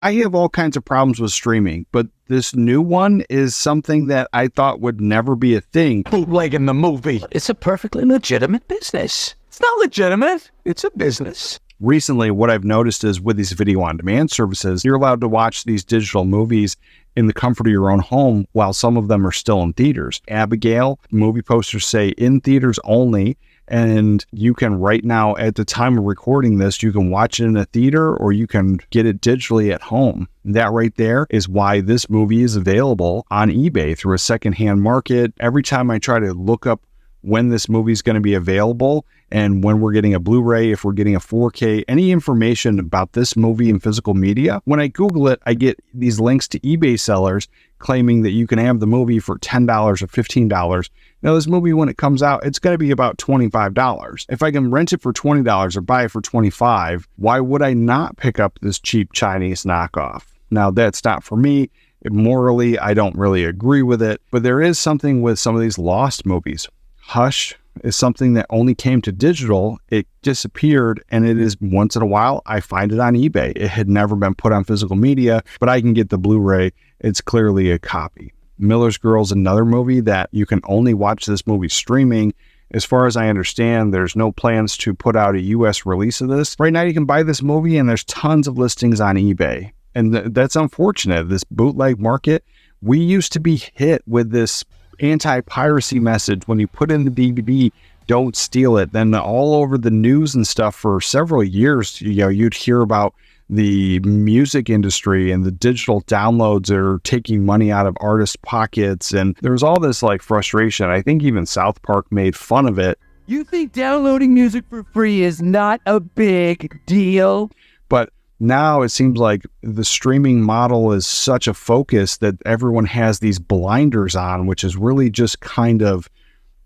I have all kinds of problems with streaming, but this new one is something that I thought would never be a thing. Bootleg in the movie. It's a perfectly legitimate business. It's not legitimate. It's a business. Recently, what I've noticed is with these video-on-demand services, you're allowed to watch these digital movies in the comfort of your own home while some of them are still in theaters. Abigail, movie posters say in theaters only, and you can right now, at the time of recording this, you can watch it in a theater or you can get it digitally at home. That right there is why this movie is available on eBay through a secondhand market. Every time I try to look up when this movie is going to be available and when we're getting a Blu-ray, if we're getting a 4K, any information about this movie in physical media, when I Google it, I get these links to eBay sellers claiming that you can have the movie for $10 or $15. Now, this movie, when it comes out, it's going to be about $25. If I can rent it for $20 or buy it for $25, why would I not pick up this cheap Chinese knockoff? Now, that's not for me. Morally, I don't really agree with it, but there is something with some of these lost movies. Hush is something that only came to digital. It disappeared, and it is once in a while I find it on eBay. It had never been put on physical media, but I can get the Blu-ray. It's clearly a copy. Miller's Girl is another movie that you can only watch this movie streaming. As far as I understand, there's no plans to put out a US release of this. Right now you can buy this movie and there's tons of listings on eBay. And that's unfortunate. This bootleg market, we used to be hit with this anti-piracy message when you put in the DVD, don't steal it. Then all over the news and stuff for several years, you'd hear about the music industry and the digital downloads are taking money out of artists' pockets. And there was all this frustration. I think even South Park made fun of it. You think downloading music for free is not a big deal? But now it seems like the streaming model is such a focus that everyone has these blinders on, which is really just kind of,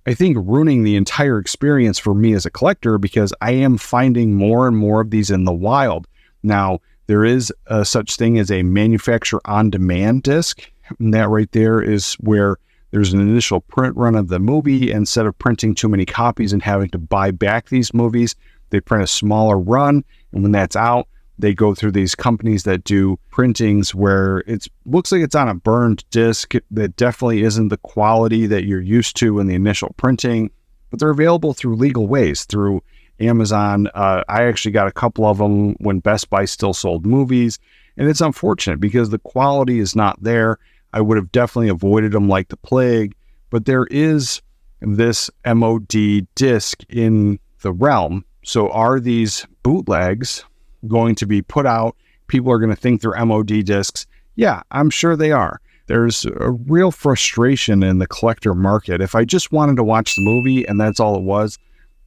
I think, ruining the entire experience for me as a collector, because I am finding more and more of these in the wild. Now, there is such thing as a manufacturer on-demand disc, and that right there is where there's an initial print run of the movie. Instead of printing too many copies and having to buy back these movies, they print a smaller run, and when that's out, they go through these companies that do printings where it looks like it's on a burned disc that definitely isn't the quality that you're used to in the initial printing, but they're available through legal ways, through Amazon. I actually got a couple of them when Best Buy still sold movies, and it's unfortunate because the quality is not there. I would have definitely avoided them like the plague, but there is this MOD disc in the realm. So are these bootlegs going to be put out? People are going to think they're MOD discs. Yeah, I'm sure they are. There's a real frustration in the collector market. If I just wanted to watch the movie and that's all it was,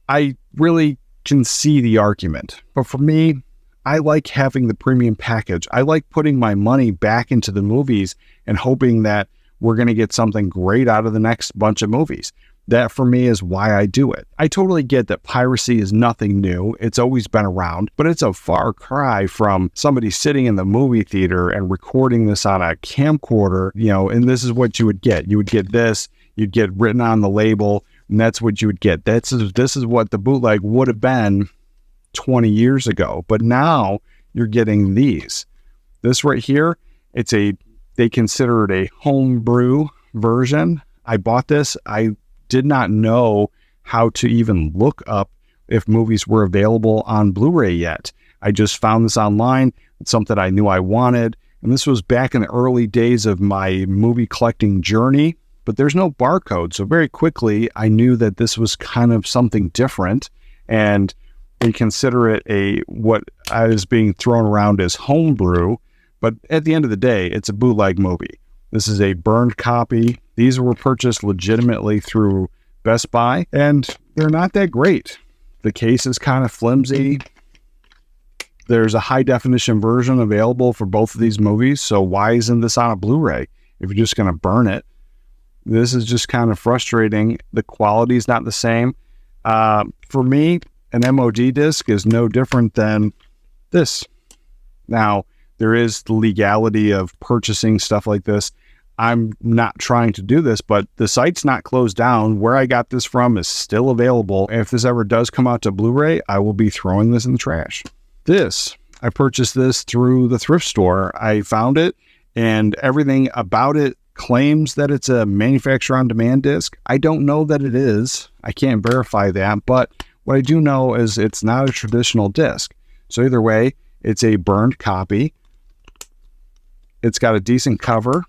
I really can see the argument. But for me, I like having the premium package. I like putting my money back into the movies and hoping that we're going to get something great out of the next bunch of movies. That for me is why I do it. I totally get that piracy is nothing new. It's always been around, but it's a far cry from somebody sitting in the movie theater and recording this on a camcorder, and this is what you would get. You would get this, you'd get written on the label, and that's what you would get. This is what the bootleg would have been 20 years ago. But now you're getting these. This right here, they consider it a homebrew version. I bought this. I did not know how to even look up if movies were available on Blu-ray yet. I just found this online. It's something I knew I wanted. And this was back in the early days of my movie collecting journey, but there's no barcode. So very quickly, I knew that this was kind of something different, and they consider it what I was being thrown around as homebrew. But at the end of the day, it's a bootleg movie. This is a burned copy. These were purchased legitimately through Best Buy, and they're not that great. The case is kind of flimsy. There's a high definition version available for both of these movies, so why isn't this on a Blu-ray if you're just going to burn it? This is just kind of frustrating. The quality is not the same. For me, an MOD disc is no different than this. Now, there is the legality of purchasing stuff like this. I'm not trying to do this, but the site's not closed down. Where I got this from is still available. If this ever does come out to Blu-ray, I will be throwing this in the trash. This I purchased this through the thrift store. I found it, and everything about it claims that it's a manufacturer-on-demand disc. I don't know that it is. I can't verify that, but what I do know is it's not a traditional disc. So either way, it's a burned copy. It's got a decent cover.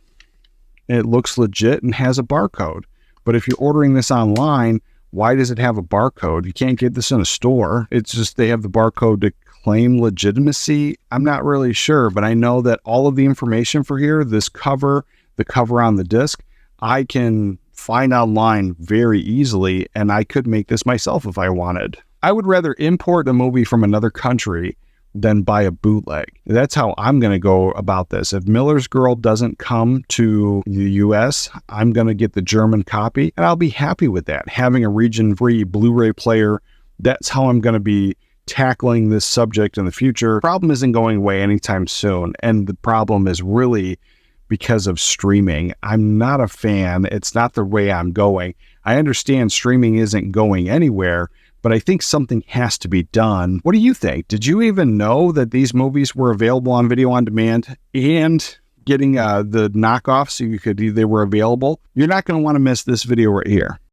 It looks legit and has a barcode. But if you're ordering this online, why does it have a barcode? You can't get this in a store. It's just they have the barcode to claim legitimacy. I'm not really sure, but I know that all of the information for here, this cover, the cover on the disc, I can find online very easily, and I could make this myself if I wanted. I would rather import a movie from another country than buy a bootleg. That's how I'm going to go about this. If Miller's Girl doesn't come to the US, I'm going to get the German copy, and I'll be happy with that. Having a region-free Blu-ray player, that's how I'm going to be tackling this subject in the future. The problem isn't going away anytime soon, and the problem is really because of streaming. I'm not a fan. It's not the way I'm going. I understand streaming isn't going anywhere, but I think something has to be done. What do you think? Did you even know that these movies were available on video on demand and getting the knockoffs so they were available? You're not going to want to miss this video right here.